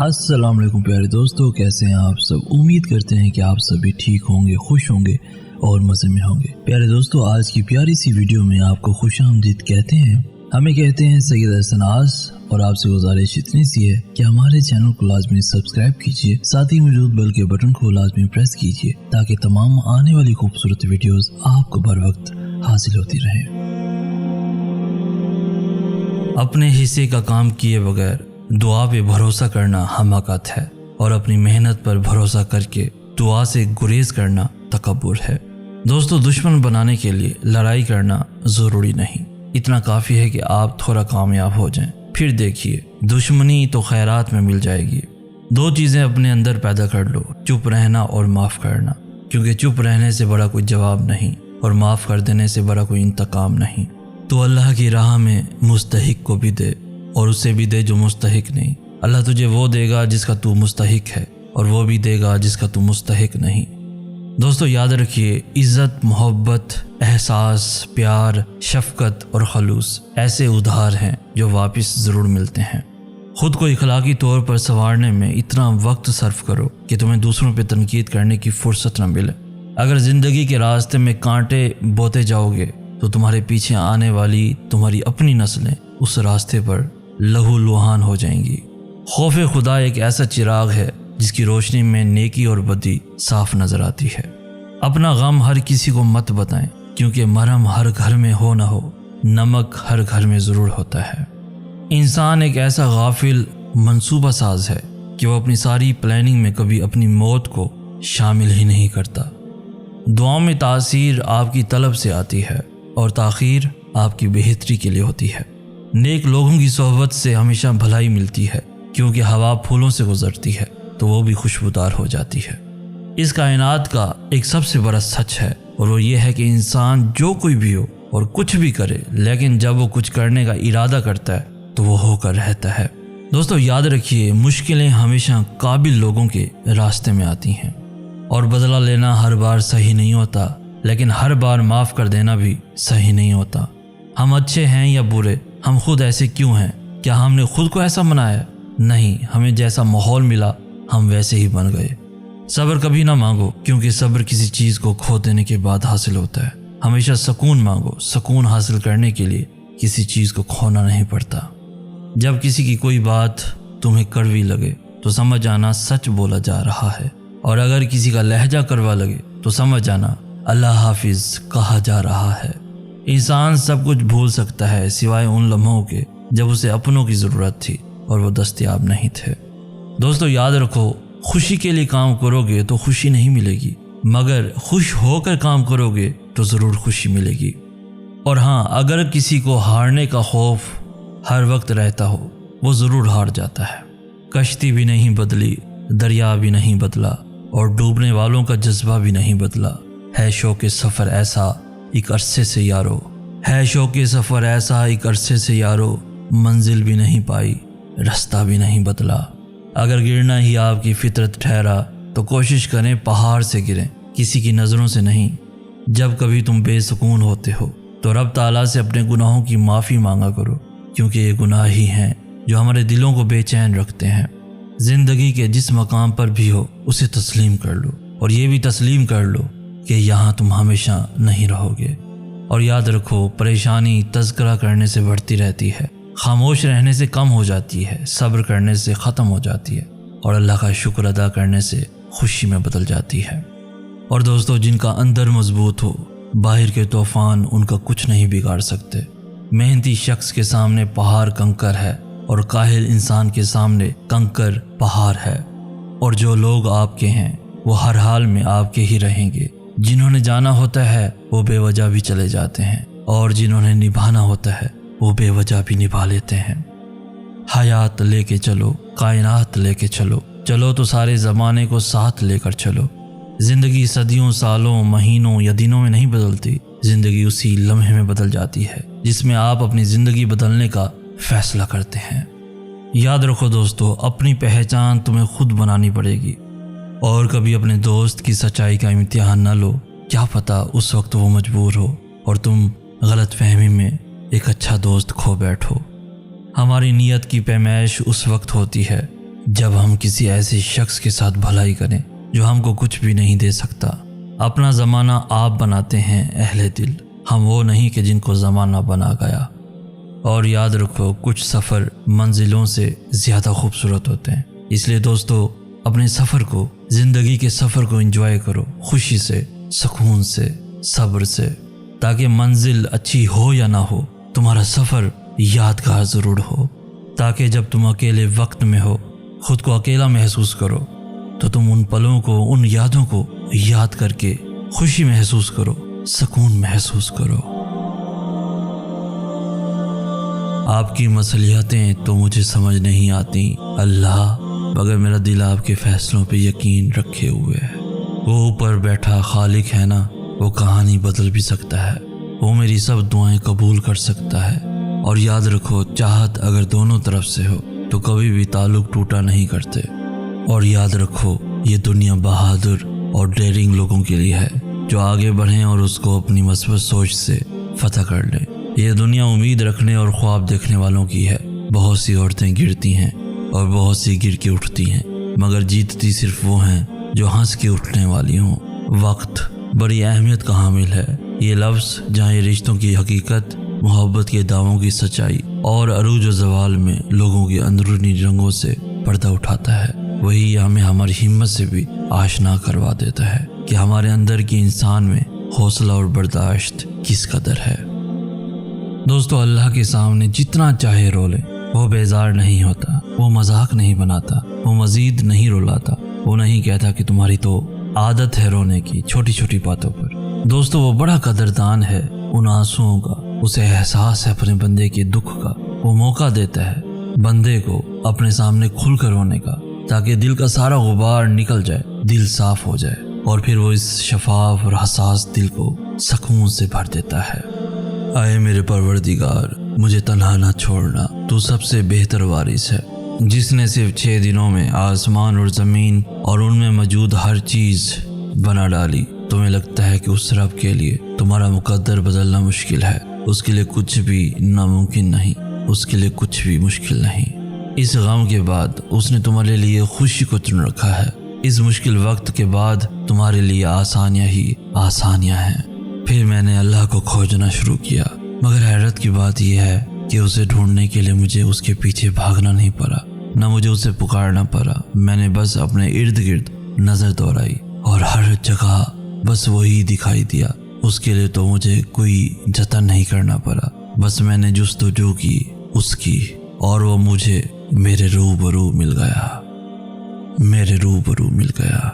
अस्सलाम वालेकुम प्यारे दोस्तों, कैसे हैं आप सब। उम्मीद करते हैं कि आप सभी ठीक होंगे, खुश होंगे और मज़े में होंगे। प्यारे दोस्तों, आज की प्यारी सी वीडियो में आपको खुशामदीद कहते हैं। हमें कहते हैं सैयद हसन आस, और आपसे गुजारिश इतनी सी है कि हमारे चैनल को लाजमी सब्सक्राइब कीजिए, साथ ही मौजूद बेल के बटन को लाजमी प्रेस कीजिए ताकि तमाम आने वाली खूबसूरत वीडियोस आपको बर वक्त हासिल होती रहें। अपने हिस्से का काम किए बगैर दुआ पे भरोसा करना हमाकत है, और अपनी मेहनत पर भरोसा करके दुआ से गुरेज करना तकब्बुर है। दोस्तों, दुश्मन बनाने के लिए लड़ाई करना ज़रूरी नहीं, इतना काफ़ी है कि आप थोड़ा कामयाब हो जाएं। फिर देखिए, दुश्मनी तो खैरात में मिल जाएगी। दो चीज़ें अपने अंदर पैदा कर लो, चुप रहना और माफ़ करना, क्योंकि चुप रहने से बड़ा कोई जवाब नहीं और माफ़ कर देने से बड़ा कोई इंतकाम नहीं। तो अल्लाह की राह में मुस्तहिक को भी दे और उसे भी दे जो मुस्तहिक नहीं। अल्लाह तुझे वो देगा जिसका तू मुस्तहिक है, और वो भी देगा जिसका तू मुस्तहिक नहीं। दोस्तों, याद रखिए, इज़्ज़त, मोहब्बत, एहसास, प्यार, शफ़क़त और खलूस ऐसे उधार हैं जो वापस ज़रूर मिलते हैं। ख़ुद को इखलाकी तौर पर संवारने में इतना वक्त सर्फ करो कि तुम्हें दूसरों पर तनकीद करने की फ़ुर्सत न मिले। अगर ज़िंदगी के रास्ते में कांटे बोते जाओगे तो तुम्हारे पीछे आने वाली तुम्हारी अपनी नस्लें उस रास्ते पर लहू लुहान हो जाएंगी। खौफ खुदा एक ऐसा चिराग है जिसकी रोशनी में नेकी और बदी साफ नजर आती है। अपना गम हर किसी को मत बताएं, क्योंकि मरहम हर घर में हो ना हो, नमक हर घर में ज़रूर होता है। इंसान एक ऐसा गाफिल मंसूबा साज है कि वो अपनी सारी प्लानिंग में कभी अपनी मौत को शामिल ही नहीं करता। दुआओं में तासीर आपकी तलब से आती है और ताख़ीर आपकी बेहतरी के लिए होती है। नेक लोगों की सोहबत से हमेशा भलाई मिलती है, क्योंकि हवा फूलों से गुजरती है तो वो भी खुशबूदार हो जाती है। इस कायनात का एक सबसे बड़ा सच है, और वो ये है कि इंसान जो कोई भी हो और कुछ भी करे, लेकिन जब वो कुछ करने का इरादा करता है तो वो होकर रहता है। दोस्तों, याद रखिए, मुश्किलें हमेशा काबिल लोगों के रास्ते में आती हैं, और बदला लेना हर बार सही नहीं होता, लेकिन हर बार माफ़ कर देना भी सही नहीं होता। हम अच्छे हैं या बुरे, हम खुद ऐसे क्यों हैं? क्या हमने खुद को ऐसा बनाया? नहीं, हमें जैसा माहौल मिला हम वैसे ही बन गए। सब्र कभी ना मांगो, क्योंकि सब्र किसी चीज़ को खो देने के बाद हासिल होता है। हमेशा सुकून मांगो, सुकून हासिल करने के लिए किसी चीज़ को खोना नहीं पड़ता। जब किसी की कोई बात तुम्हें कड़वी लगे तो समझ जाना सच बोला जा रहा है, और अगर किसी का लहजा कड़वा लगे तो समझ जाना अल्लाह हाफिज़ कहा जा रहा है। इंसान सब कुछ भूल सकता है सिवाय उन लम्हों के जब उसे अपनों की ज़रूरत थी और वो दस्तयाब नहीं थे। दोस्तों, याद रखो, खुशी के लिए काम करोगे तो खुशी नहीं मिलेगी, मगर खुश होकर काम करोगे तो ज़रूर खुशी मिलेगी। और हाँ, अगर किसी को हारने का खौफ हर वक्त रहता हो, वो ज़रूर हार जाता है। कश्ती भी नहीं बदली, दरिया भी नहीं बदला, और डूबने वालों का जज्बा भी नहीं बदला। है शौक़ सफ़र ऐसा एक अरसे से यारो, है शौक़ सफ़र ऐसा एक अरसे से यारो, मंजिल भी नहीं पाई, रास्ता भी नहीं बदला। अगर गिरना ही आपकी फितरत ठहरा तो कोशिश करें पहाड़ से गिरें, किसी की नज़रों से नहीं। जब कभी तुम बेसुकून होते हो तो रब ताला से अपने गुनाहों की माफ़ी मांगा करो, क्योंकि ये गुनाह ही हैं जो हमारे दिलों को बेचैन रखते हैं। ज़िंदगी के जिस मकाम पर भी हो उसे तस्लीम कर लो, और ये भी तस्लीम कर लो कि यहाँ तुम हमेशा नहीं रहोगे। और याद रखो, परेशानी तज़किरा करने से बढ़ती रहती है, खामोश रहने से कम हो जाती है, सब्र करने से ख़त्म हो जाती है, और अल्लाह का शुक्र अदा करने से खुशी में बदल जाती है। और दोस्तों, जिनका अंदर मजबूत हो, बाहर के तूफ़ान उनका कुछ नहीं बिगाड़ सकते। मेहनती शख्स के सामने पहाड़ कंकर है, और काहिल इंसान के सामने कंकर पहाड़ है। और जो लोग आपके हैं वो हर हाल में आपके ही रहेंगे। जिन्होंने जाना होता है वो बेवजह भी चले जाते हैं, और जिन्होंने निभाना होता है वो बेवजह भी निभा लेते हैं। हयात लेके चलो, कायनात लेके चलो, चलो तो सारे ज़माने को साथ लेकर चलो। ज़िंदगी सदियों, सालों, महीनों या दिनों में नहीं बदलती, ज़िंदगी उसी लम्हे में बदल जाती है जिसमें आप अपनी ज़िंदगी बदलने का फैसला करते हैं। याद रखो दोस्तों, अपनी पहचान तुम्हें खुद बनानी पड़ेगी, और कभी अपने दोस्त की सच्चाई का इम्तिहान न लो। क्या पता उस वक्त वो मजबूर हो और तुम गलत फहमी में एक अच्छा दोस्त खो बैठो। हमारी नीयत की पैमाइश उस वक्त होती है جب ہم کسی ایسے شخص کے ساتھ بھلائی کریں جو ہم کو کچھ بھی نہیں دے سکتا۔ اپنا زمانہ آپ بناتے ہیں اہل دل، ہم وہ نہیں کہ جن کو زمانہ بنا گیا۔ اور یاد رکھو، کچھ سفر منزلوں سے زیادہ خوبصورت ہوتے ہیں، اس لیے دوستو اپنے سفر کو، زندگی کے سفر کو انجوائے کرو، خوشی سے، سکون سے، صبر سے، تاکہ منزل اچھی ہو یا نہ ہو تمہارا سفر یادگار ضرور ہو، تاکہ جب تم اکیلے وقت میں ہو، خود کو اکیلا محسوس کرو تو تم ان پلوں کو، ان یادوں کو یاد کر کے خوشی محسوس کرو، سکون محسوس کرو۔ آپ کی مصلحتیں تو مجھے سمجھ نہیں آتی اللہ، مگر میرا دل آپ کے فیصلوں پہ یقین رکھے ہوئے ہے۔ وہ اوپر بیٹھا خالق ہے نا، وہ کہانی بدل بھی سکتا ہے، وہ میری سب دعائیں قبول کر سکتا ہے۔ اور یاد رکھو، چاہت اگر دونوں طرف سے ہو تو کبھی بھی تعلق ٹوٹا نہیں کرتے۔ اور یاد رکھو، یہ دنیا بہادر اور ڈیرنگ لوگوں کے لیے ہے جو آگے بڑھیں اور اس کو اپنی مثبت سوچ سے فتح کر لیں۔ یہ دنیا امید رکھنے اور خواب دیکھنے والوں کی ہے۔ بہت سی عورتیں گرتی ہیں اور بہت سی گر کے اٹھتی ہیں، مگر جیتتی صرف وہ ہیں جو ہنس کے اٹھنے والی ہوں۔ وقت بڑی اہمیت کا حامل ہے، یہ لفظ جہاں یہ رشتوں کی حقیقت، محبت کے دعووں کی سچائی اور عروج و زوال میں لوگوں کے اندرونی رنگوں سے پردہ اٹھاتا ہے، وہی ہمیں ہماری ہمت سے بھی آشنا کروا دیتا ہے کہ ہمارے اندر کی انسان میں حوصلہ اور برداشت کس قدر ہے۔ دوستو، اللہ کے سامنے جتنا چاہے رو لے، وہ بیزار نہیں ہوتا، وہ مذاق نہیں بناتا، وہ مزید نہیں رلاتا، وہ نہیں کہتا کہ تمہاری تو عادت ہے رونے کی چھوٹی چھوٹی باتوں پر۔ دوستو، وہ بڑا قدردان ہے ان آنسوؤں کا، اسے احساس ہے اپنے بندے کے دکھ کا، وہ موقع دیتا ہے بندے کو اپنے سامنے کھل کر رونے کا، تاکہ دل کا سارا غبار نکل جائے، دل صاف ہو جائے، اور پھر وہ اس شفاف اور حساس دل کو سکون سے بھر دیتا ہے۔ اے میرے پروردگار، مجھے تنہا نہ چھوڑنا، تو سب سے بہتر وارث ہے، جس نے صرف 6 دنوں میں آسمان اور زمین اور ان میں موجود ہر چیز بنا ڈالی۔ تمہیں لگتا ہے کہ اس رب کے لیے تمہارا مقدر بدلنا مشکل ہے؟ اس کے لیے کچھ بھی ناممکن نہیں، اس کے لیے کچھ بھی مشکل نہیں۔ اس غم کے بعد اس نے تمہارے لیے خوشی کو چن رکھا ہے، اس مشکل وقت کے بعد تمہارے لیے آسانیاں ہی آسانیاں ہیں۔ پھر میں نے اللہ کو کھوجنا شروع کیا، مگر حیرت کی بات یہ ہے کہ اسے ڈھونڈنے کے لیے مجھے اس کے پیچھے بھاگنا نہیں پڑا، نہ مجھے اسے پکارنا پڑا۔ میں نے بس اپنے ارد گرد نظر دوڑائی اور ہر جگہ بس وہی دکھائی دیا۔ اس کے لیے تو مجھے کوئی جتن نہیں کرنا پڑا، بس میں نے جستجو کی اس کی، اور وہ مجھے میرے روبرو مل گیا، میرے روبرو مل گیا۔